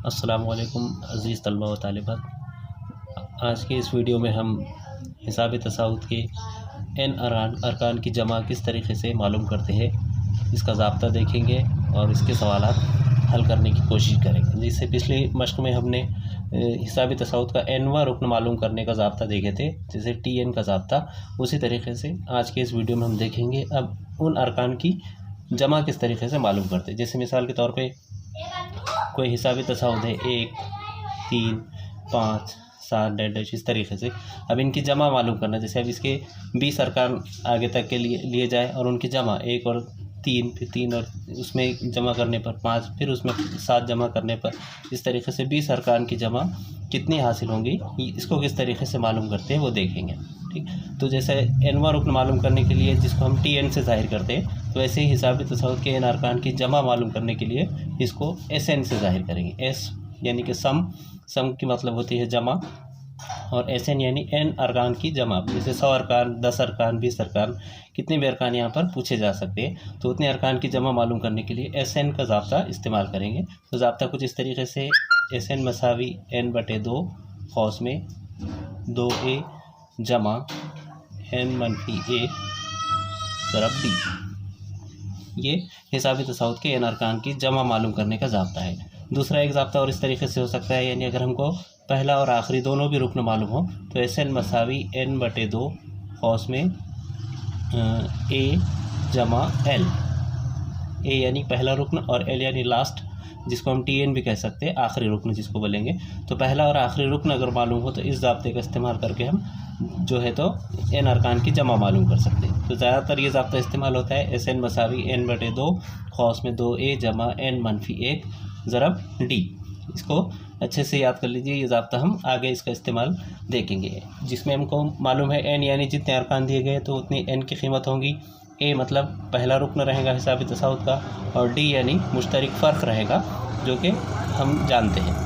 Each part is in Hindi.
अस्सलामुअलैकुम अज़ीज़ तलबा व तालिबात। आज के इस वीडियो में हम हिसाब तसाउद के एन अरकान की जमा किस तरीके से मालूम करते हैं, इसका ज़ाब्ता देखेंगे और इसके सवालात हल करने की कोशिश करेंगे। जिससे पिछली मश्क में हमने हिसाब तसाउद का एनवा रुकन मालूम करने का ज़ाब्ता देखे थे, जैसे TN का ज़ाब्ता। उसी तरीके से आज के इस वीडियो में हम देखेंगे अब उन अरकान की जमा किस तरीके से मालूम करते हैं। जैसे मिसाल के तौर पर कोई हिसाबी तसाउद है 1, 3, 5, 7 डैश इस तरीके से। अब इनकी जमा मालूम करना, जैसे अब इसके 20 अरकान आगे तक के लिए जाए और उनकी जमा 1 और 3, फिर 3 और उसमें जमा करने पर 5, फिर उसमें 7 जमा करने पर, इस तरीके से 20 अरकान की जमा कितनी हासिल होंगी, इसको किस तरीके से मालूम करते हैं वो देखेंगे। ठीक, तो जैसे एनवा रुकन मालूम करने के लिए जिसको हम TN से ज़ाहिर करते हैं, तो ऐसे ही हिसाबी तसाउद के एन अरकान की जमा मालूम करने के लिए इसको SN से ज़ाहिर करेंगे। S यानी कि सम की मतलब होती है जमा, और SN यानी एन अरकान की जमा। जैसे 100 अरकान, 10 अरकान, 20 अरकान, कितने भी अरकान यहाँ पर पूछे जा सकते हैं। तो उतने अरकान की जमा मालूम करने के लिए SN का ज़ाब्ता इस्तेमाल करेंगे। तो ज़ाब्ता कुछ इस तरीके से SN मसावी n/2 खौस में 2a जमा n-1 ज़रब d। ये हिसाबी तसाउद के एन अरकान की जमा मालूम करने का ज़ाब्ता है। दूसरा एक ज़ाब्ता और इस तरीके से हो सकता है, यानी अगर हमको पहला और आखिरी दोनों भी रुकन मालूम हो तो SN मसावी n/2 खौस में a जमा l। a यानी पहला रुकन और l यानी लास्ट, जिसको हम TN भी कह सकते हैं, आखिरी रुकन जिसको बोलेंगे। तो पहला और आखिरी रुकन अगर मालूम हो तो इस ज़ाब्ते का इस्तेमाल करके हम जो है तो एन अरकान की जमा मालूम कर सकते हैं। तो ज़्यादातर ये ज़ाब्ता इस्तेमाल होता है SN मसावी n/2 खौस में 2a जमा n-1 ज़रब d। इसको अच्छे से याद कर लीजिए, ये ज़ाब्ता हम आगे इसका इस्तेमाल देखेंगे। जिसमें हमको मालूम है n यानी जितने अरकान दिए गए तो उतनी n की कीमत होंगी। a मतलब पहला रुकन रहेगा हिसाबी तसाउद का, और d यानी मुश्तरक फ़र्क रहेगा जो कि हम जानते हैं।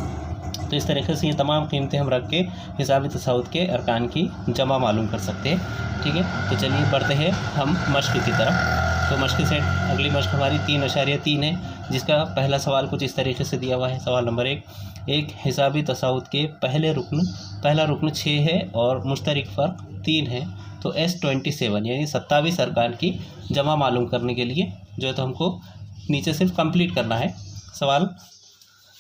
तो इस तरीके से ये तमाम कीमतें हम रख के हिसाबी तसाउद के अरकान की जमा मालूम कर सकते हैं। ठीक है, तो चलिए बढ़ते हैं हम मश्क की तरफ। तो मश्क से अगली मश्क हमारी 3.3 है, जिसका पहला सवाल कुछ इस तरीके से दिया हुआ है। सवाल नंबर 1, एक हिसाबी तसाउद के पहला रुकन 6 है और मुश्तरक फ़र्क 3 है, तो S27 यानी 27 अरकान की जमा मालूम करने के लिए जो है तो हमको नीचे सिर्फ कंप्लीट करना है। सवाल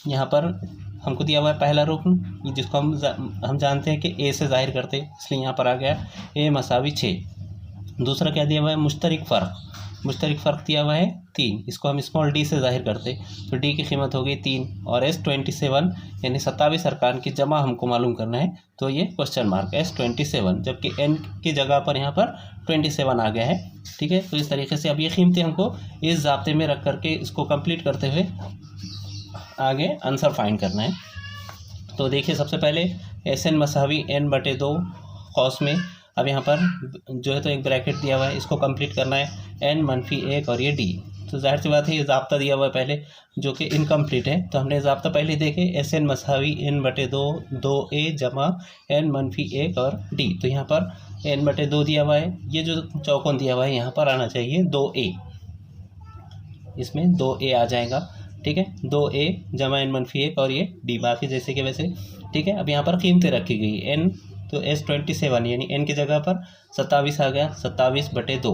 यहाँ पर हमको दिया हुआ है पहला रुकन, जिसको हम जानते हैं कि A से ज़ाहिर करते हैं, इसलिए यहाँ पर आ गया A मसावी 6। दूसरा क्या दिया हुआ है, मुश्तरक फ़र्क दिया हुआ है 3, इसको हम स्मॉल d से ज़ाहिर करते, तो d की कीमत हो गई 3, और S27 यानी 27 अरकान की जमा हमको मालूम करना है, तो ये क्वेश्चन मार्क S27, जबकि n की जगह पर यहाँ पर 27 आ गया है। ठीक है, तो इस तरीके से अब ये कीमतें हमको इस ज़ाब्ते में रख करके इसको कंप्लीट करते हुए आगे आंसर फाइंड करना है। तो देखिए, सबसे पहले SN मसावी n/2 खौस में, अब यहाँ पर जो है तो एक ब्रैकेट दिया हुआ है, इसको कंप्लीट करना है n-1 और ये d। तो जाहिर सी बात है ये ज़ाब्ता दिया हुआ है पहले जो कि इनकम्प्लीट है, तो हमने ज़ाब्ता पहले देखे SN मसावी n/2 2a जमा n-1 और d। तो यहाँ पर n/2 दिया हुआ है, ये जो चौकोन दिया हुआ है यहाँ पर आना चाहिए 2a, इसमें 2a आ जाएगा। ठीक है, 2a जमा n-1 और ये d, बाकी जैसे कि वैसे। ठीक है, अब यहाँ पर कीमतें रखी गई n, तो S27 यानी n की जगह पर 27 आ गया, 27/2।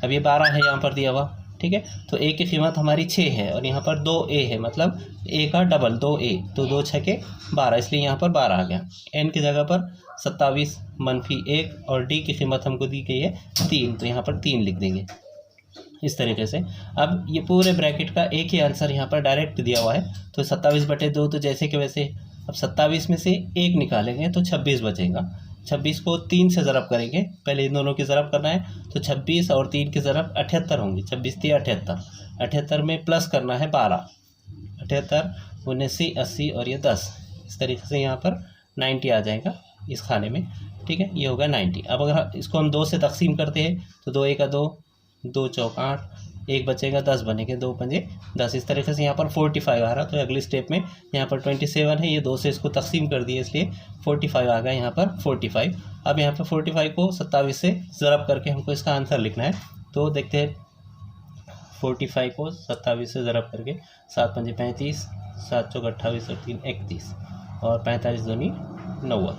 अब ये 12 है यहाँ पर दिया हुआ। ठीक है, तो a की कीमत हमारी 6 है और यहाँ पर 2a है, मतलब a का डबल 2a, तो 2 6 12, इसलिए यहाँ पर 12 आ गया। n की जगह पर 27-1 और d की कीमत हमको दी गई है 3, तो यहाँ पर 3 लिख देंगे इस तरीके से। अब ये पूरे ब्रैकेट का एक ही आंसर यहाँ पर डायरेक्ट दिया हुआ है, तो 27/2 तो जैसे कि वैसे। अब 27 में से 1 निकालेंगे तो 26 बचेगा। 26 को 3 से ज़रब करेंगे, पहले इन दोनों की ज़रब करना है, तो 26 और 3 की ज़रब 78 होंगी। 26×3 78 में प्लस करना है 12, 78 79 80 और ये 10, इस तरीके से यहाँ पर 90 आ जाएगा इस खाने में। ठीक है, ये होगा 90। अब अगर इसको हम 2 से तकसीम करते हैं तो 2 1 2, 2 चौक 8, 1 बचेगा, 10 बनेंगे, 2 पंजे 10, इस तरीके से यहाँ पर 45 आ रहा। तो अगली स्टेप में यहाँ पर 27 है, ये 2 से इसको तकसीम कर दिए, इसलिए 45 आ गया यहाँ पर 45। अब यहाँ पर 45 को 27 से ज़रब करके हमको इसका आंसर लिखना है। तो देखते हैं 45 को 27 से ज़रब करके, 7 पंजे 35, 7 चौक 28 और 3 31 और 45 दूनी 90,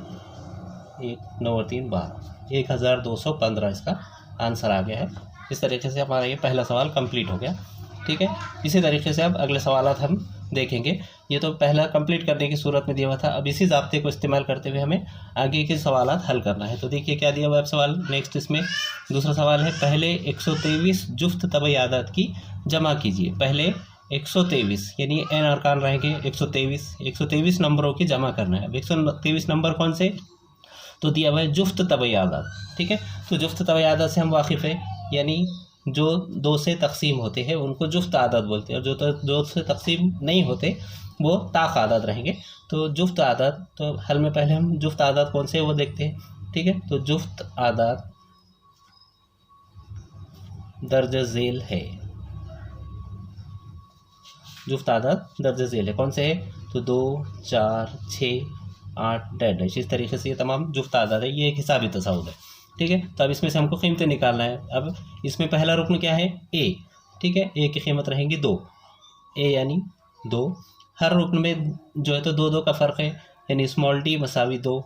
1 9 और 3 12, 1215 इसका आंसर आ गया है। इस तरीके से हमारा ये पहला सवाल कंप्लीट हो गया। ठीक है, इसी तरीके से अब अगले सवालात हम देखेंगे। ये तो पहला कंप्लीट करने की सूरत में दिया हुआ था। अब इसी ज़ाब्ते को इस्तेमाल करते हुए हमें आगे के सवालात हल करना है। तो देखिए क्या दिया हुआ है सवाल। नेक्स्ट इसमें दूसरा सवाल है, पहले 123 जुफ्त तबई आदात की जमा कीजिए। पहले 123 यानी n अरकान रहेंगे 123 नंबरों की जमा करना है। अब 123 नंबर कौन से, तो दिया हुआ है जुफ्त तबई आदात। ठीक है, तो जुफ्त तबई आदात से हम वाकिफ़ है, यानी जो 2 से तकसीम होते हैं उनको जुफ्त आदात बोलते हैं, और जो 2 से तकसीम नहीं होते वो ताक़ आदात रहेंगे। तो जुफ्त आदात, तो हल में पहले हम जुफ्त आदात कौन से हैं वो देखते हैं। ठीक है, तो जुफ्त आदात दर्ज झेल है, जुफ्त आदात दर्ज झेल है। कौन से है, तो 2 4 6 8 डैश, इस तरीके से ये तमाम जुफ्त आदात है। ये एक हिसाबी तसाउद है। ठीक है, तो अब इसमें से हमको कीमतें निकालना है। अब इसमें पहला रुकन क्या है, ए। ठीक है, ए की कीमत रहेंगी 2, ए यानी 2। हर रुकन में जो है तो 2 का फ़र्क है, यानी स्मॉल डी मसावी 2,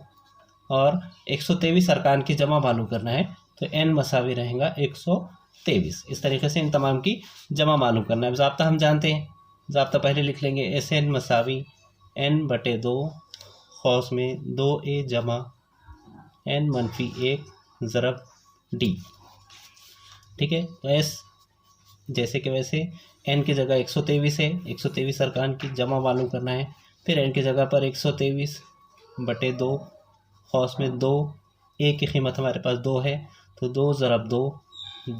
और 123 अरकान की जमा मालूम करना है, तो एन मसावी रहेगा 123। इस तरीके से इन तमाम की जमा मालूम करना है। ज़ाब्ता हम जानते हैं, ज़ाब्ता पहले लिख लेंगे, एस एन मसावी n/2 खौस में 2a जमा n-1 ज़रब डी। ठीक है, तो एस जैसे कि वैसे एन की जगह 123 है, 123 अरकान की जमा मालूम करना है। फिर एन की जगह पर 123/2 खौस में 2, ए की कीमत हमारे पास 2 है, तो 2 ज़रब 2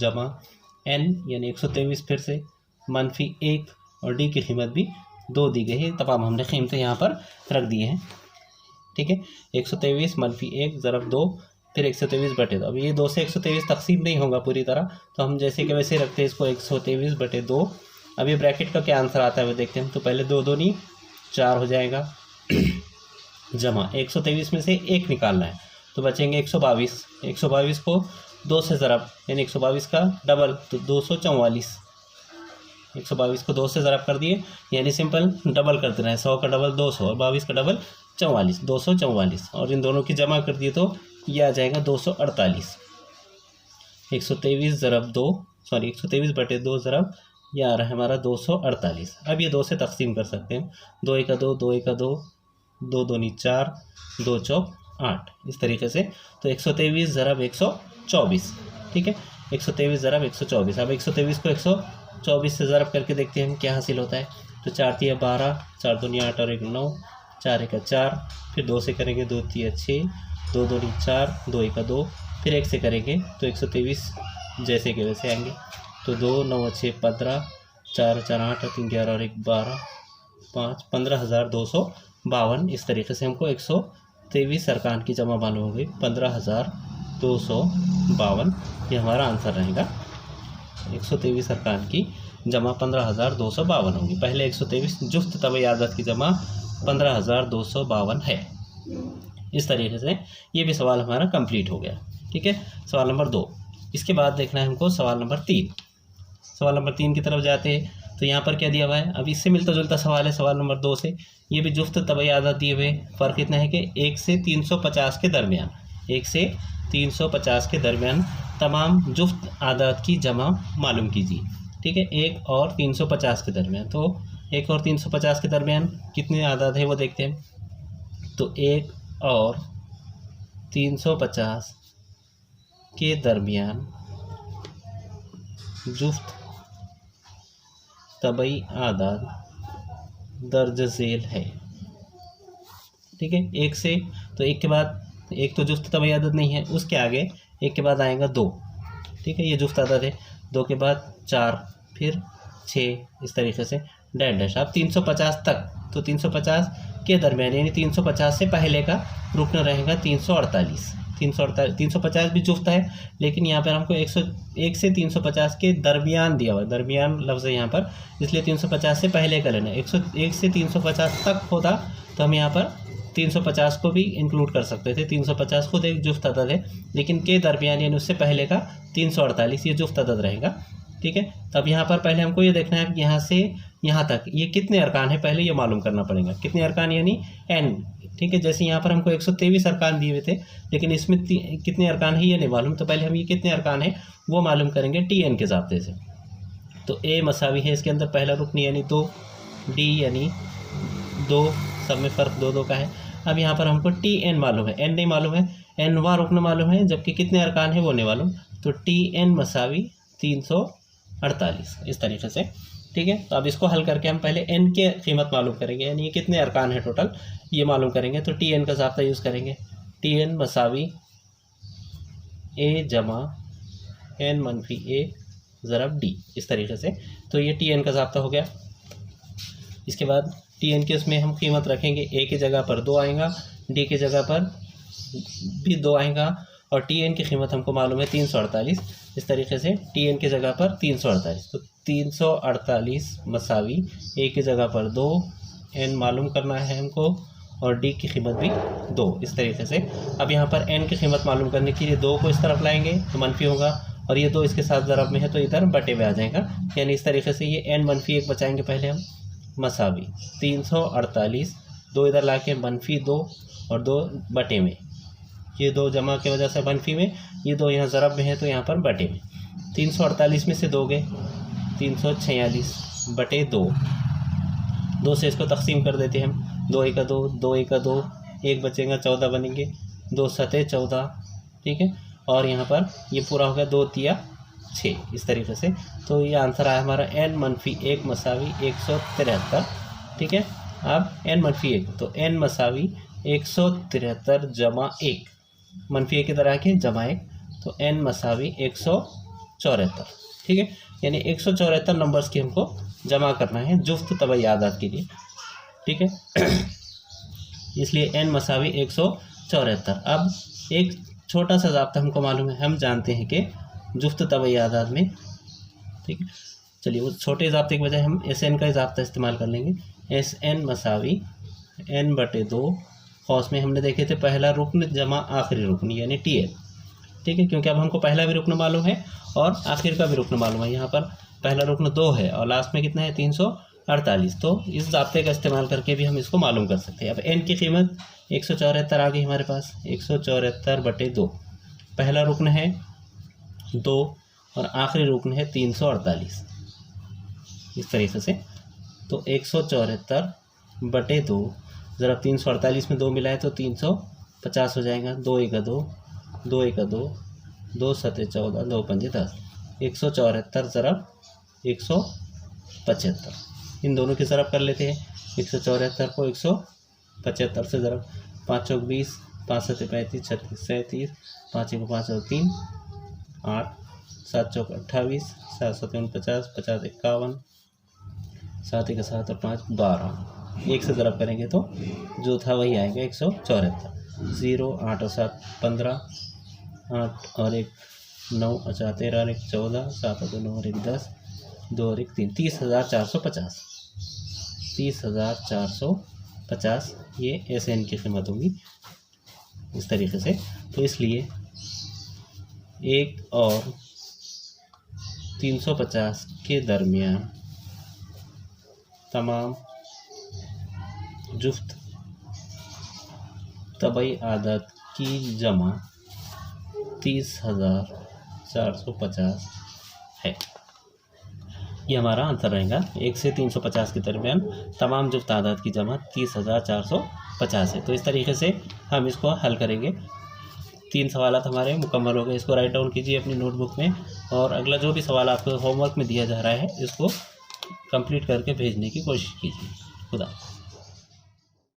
जमा एन यानी 123 फिर से -1, और डी की कीमत भी 2 दी गई है। तमाम हमने कीमतें यहाँ पर रख दी हैं। ठीक है, 123 -1 ज़रब 2 फिर 123/2। अब ये 2 से 123 तकसीम नहीं होगा पूरी तरह, तो हम जैसे कि वैसे रखते हैं इसको 123/2। अब ये ब्रैकेट का क्या आंसर आता है वो देखते हैं। तो पहले 2 दूनी 4 हो जाएगा जमा 123 में से 1 निकालना है, तो बचेंगे 122। 122 को 2 से ज़रब यानी 122 का डबल, तो 244। 122 को 2 से ज़रब कर दिए, यानी सिंपल डबल कर देना है। 100 का डबल 200 और 22 का डबल 44, 244, और इन दोनों की जमा कर दिए तो ये आ जाएगा 248। 123 ज़रब 2 सॉरी 123/2 ज़रब यह आ रहा है हमारा 248। अब ये 2 से तकसीम कर सकते हैं, 2 1 2 2 1 2 2 दूनी 4 2 चौक 8, इस तरीके से। तो 123 ज़रब 124। ठीक है, 123 ज़रब 124। अब 123 को 124 से ज़रब करके देखते हैं हम क्या हासिल होता है। तो 4 3 12, 4 दूनी 8 और 1 9, 4 1 4, फिर 2 से करेंगे 2 3 6, 2 दूनी 4, 2 1 2, फिर 1 से करेंगे तो 123 जैसे कि वैसे आएंगे। तो 2 9 6 15, 4 4 8 3 11 और 1 12, 5 15,252। इस तरीके से हमको 123 अरकान की जमा मालूम हो गई, 15,252 ये हमारा आंसर रहेगा। 123 अरकान की जमा 15,252 होगी। पहले 123 जुफ्त तबई आदात की जमा 15,252 है। इस तरीके से ये भी सवाल हमारा कंप्लीट हो गया। ठीक है, सवाल नंबर 2। इसके बाद देखना है हमको सवाल नंबर 3। सवाल नंबर 3 की तरफ जाते हैं। तो यहाँ पर क्या दिया हुआ है, अब इससे मिलता जुलता सवाल है सवाल नंबर 2 से। ये भी जुफ्त तबई आदात दिए हुए, फ़र्क इतना है कि 1 से 350 के दरमियान, 1 से 350 के दरमियान तमाम जुफ्त आदात की जमा मालूम कीजिए। ठीक है, 1 और 350 के दरमियान। तो 1 और 350 के दरमियान कितने आदात है वो देखते हैं। तो 1 और 350 के दरमियान जुफ्त तबई आदात दर्ज झेल है। ठीक है, 1 से, तो 1 के बाद, 1 तो जुफ्त तबई आदात नहीं है, उसके आगे 1 के बाद आएगा 2। ठीक है, ये जुफ्त आदात है। 2 के बाद 4, फिर 6, इस तरीके से डैश डैश। अब 350 तक, तो 350 के दरमियान यानी 350 से पहले का रुकन रहेगा 348। 350 भी जुफ्त है, लेकिन यहाँ पर हमको 101 से 350 के दरमियान दिया हुआ है, दरमियान लफ्ज़ है यहाँ पर, इसलिए 350 से पहले का लेना है। 101 से 350 तक होता तो हम यहाँ पर 350 को भी इंक्लूड कर सकते थे। 350 खुद एक जुफ्त अदद है, लेकिन के दरमियान यानी उससे पहले का 348 ये जुफ्त अदद रहेगा। ठीक है, तब यहाँ पर पहले हमको ये देखना है कि यहाँ से यहाँ तक ये कितने अरकान है पहले ये मालूम करना पड़ेगा। कितने अरकान यानी n, ठीक है। जैसे यहाँ पर हमको 123 अरकान दिए हुए थे, लेकिन इसमें कितने अरकान है ये नहीं मालूम, तो पहले हम ये कितने अरकान है वो मालूम करेंगे tn के ज़ाब्ते से। तो a मसावी है, इसके अंदर पहला रुकन यानी 2, d यानी 2, सब में फ़र्क 2 का है। अब यहाँ पर हमको tn मालूम है, n नहीं मालूम है, nवां रुकन मालूम है, जबकि कितने अरकान है वो नहीं मालूम। तो tn मसावी 348 इस तरीके से, ठीक है। तो अब इसको हल करके हम पहले n के कीमत मालूम करेंगे, यानी ये कितने अरकान है टोटल ये मालूम करेंगे। तो tn का ज़ाब्ता यूज़ करेंगे, tn मसावी a जमा n मनफी a ज़रब d, इस तरीके से। तो ये tn का ज़ाब्ता हो गया। इसके बाद tn के उसमें हम कीमत रखेंगे, a की जगह पर 2 आएगा, d की जगह पर भी 2 आएगा, और tn की कीमत हमको मालूम है 348। इस तरीके से tn की जगह पर 348, तो 348 मसावी a की जगह पर 2, n मालूम करना है हमको, और d की कीमत भी 2, इस तरीके से। अब यहाँ पर n की कीमत मालूम करने के लिए 2 को इस तरफ लाएंगे तो मनफी होगा, और ये 2 इसके साथ ज़रब में है तो इधर बटे में आ जाएगा, यानी इस तरीके से ये n मनफी 1 बचाएंगे पहले हम, मसावी 348, 2 इधर ला के मनफी 2 और 2 बटे में, ये 2 जमा की वजह से मनफी में, ये 2 यहाँ ज़रब में है तो यहाँ पर बटे में। 348 में से 2 गए 346 बटे 2, 2 से इसको तकसीम कर देते हैं हम, 2 1 2, 2 1 2, 1 बचेगा 14 बनेंगे, 2 7 14, ठीक है। और यहाँ पर ये पूरा हो गया 2 3 6, इस तरीके से। तो ये आंसर आया हमारा n मनफी 1 मसावी 173, ठीक है। अब n मनफी 1, तो n मसावी 173 जमा 1, मनफी 1 इधर आके जमा 1, तो n मसावी 174, ठीक है। यानी 174 नंबर्स की हमको जमा करना है जुफ्त तबई आदाद के लिए, ठीक है। इसलिए n मसावी 174। अब एक छोटा सा ज़ाब्ता हमको मालूम है, हम जानते हैं कि जुफ्त तबई आदाद में, ठीक है। चलिए उस छोटे ज़ाब्ते के बजाय हम SN का ज़ाब्ता इस्तेमाल कर लेंगे, SN मसावी n बटे 2, खौस में हमने देखे थे पहला रुकन जमा आखिरी रुकन यानी TL, ठीक है। क्योंकि अब हमको पहला भी रुकन मालूम है और आखिर का भी रुकन मालूम है। यहाँ पर पहला रुकन 2 है और लास्ट में कितना है 348, तो इस ज़ाब्ते का इस्तेमाल करके भी हम इसको मालूम कर सकते हैं। अब n की कीमत 174 आ गई हमारे पास, 174 बटे 2, पहला रुकन है 2 और आखिरी रुकन है 348, इस तरीके से। तो 174 बटे 2 ज़रा 348 में 2 मिलाए तो 350 हो जाएगा, 2 1 2, 2 1 2, 2 7 14, 2 5 10, 174 ज़रब 175, इन दोनों की ज़रब कर लेते हैं। 174 को 175 से ज़रब, 5 चौक 20, 5 7 35, 36 37, 5 1 5 और 3 8, 7 चौक 28, 7 7 49, 50 51, 7 1 7 और 5 12, 1 से ज़रब करेंगे तो जो था वही आएगा 174। 0 8 और 7 15, 8 और 1 9 और 4 13 और 1 14, 7 और 2 9 और 1 10, 2 और 1 3, 30,450, 30,450 ये SN की कीमत होगी इस तरीके से। तो इसलिए 1 और 350 के दरमियान तमाम जुफ्त तबई आदत की जमा 30,450 है। ये हमारा आंसर रहेगा। 1 से 350 के दरमियान तमाम जुफ्त आदाद की जमा 30,450 है। तो इस तरीके से हम इसको हल करेंगे। 3 सवालात हमारे मुकम्मल हो गए। इसको राइट डाउन कीजिए अपनी नोटबुक में, और अगला जो भी सवाल आपको होमवर्क में दिया जा रहा है इसको कंप्लीट करके भेजने की कोशिश कीजिए। खुदा।